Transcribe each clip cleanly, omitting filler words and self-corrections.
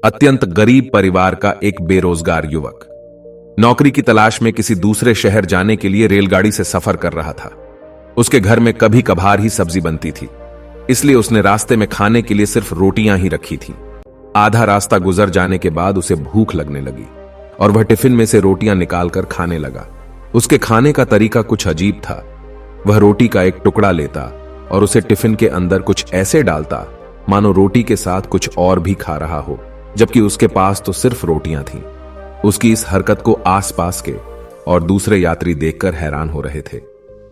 अत्यंत गरीब परिवार का एक बेरोजगार युवक नौकरी की तलाश में किसी दूसरे शहर जाने के लिए रेलगाड़ी से सफर कर रहा था। उसके घर में कभी कभार ही सब्जी बनती थी, इसलिए उसने रास्ते में खाने के लिए सिर्फ रोटियां ही रखी थीं। आधा रास्ता गुजर जाने के बाद उसे भूख लगने लगी और वह टिफिन में से रोटियां निकालकर खाने लगा। उसके खाने का तरीका कुछ अजीब था। वह रोटी का एक टुकड़ा लेता और उसे टिफिन के अंदर कुछ ऐसे डालता मानो रोटी के साथ कुछ और भी खा रहा हो, जबकि उसके पास तो सिर्फ रोटियां थीं। उसकी इस हरकत को आसपास के और दूसरे यात्री देखकर हैरान हो रहे थे।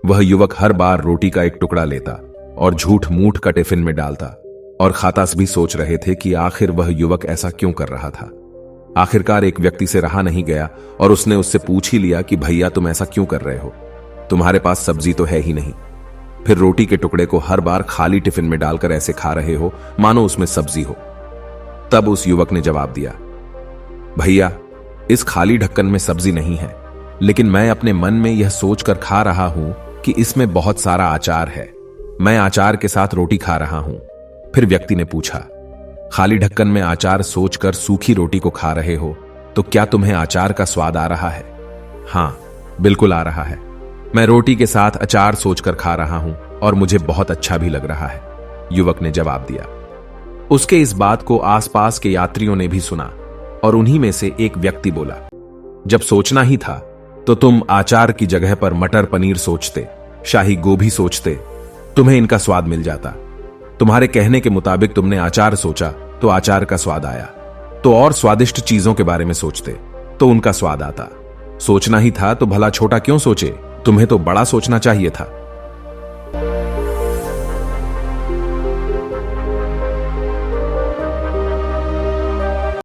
वह युवक हर बार रोटी का एक टुकड़ा लेता और झूठ मूठ का टिफिन में डालता और खाता भी सोच रहे थे कि आखिर वह युवक ऐसा क्यों कर रहा था। आखिरकार एक व्यक्ति से रहा नहीं गया और उसने उससे पूछ ही लिया कि भैया तुम ऐसा क्यों कर रहे हो, तुम्हारे पास सब्जी तो है ही नहीं, फिर रोटी के टुकड़े को हर बार खाली टिफिन में डालकर ऐसे खा रहे हो मानो उसमें सब्जी हो। तब उस युवक ने जवाब दिया, भैया इस खाली ढक्कन में सब्जी नहीं है, लेकिन मैं अपने मन में यह सोचकर खा रहा हूं कि इसमें बहुत सारा अचार है, मैं अचार के साथ रोटी खा रहा हूं। फिर व्यक्ति ने पूछा, खाली ढक्कन में अचार सोचकर सूखी रोटी को खा रहे हो तो क्या तुम्हें अचार का स्वाद आ रहा है? हां, बिल्कुल आ रहा है। मैं रोटी के साथ अचार सोचकर खा रहा हूं और मुझे बहुत अच्छा भी लग रहा है, युवक ने जवाब दिया। उसके इस बात को आसपास के यात्रियों ने भी सुना और उन्हीं में से एक व्यक्ति बोला, जब सोचना ही था तो तुम अचार की जगह पर मटर पनीर सोचते, शाही गोभी सोचते, तुम्हें इनका स्वाद मिल जाता। तुम्हारे कहने के मुताबिक तुमने अचार सोचा तो अचार का स्वाद आया, तो और स्वादिष्ट चीजों के बारे में सोचते तो उनका स्वाद आता। सोचना ही था तो भला छोटा क्यों सोचे, तुम्हें तो बड़ा सोचना चाहिए था।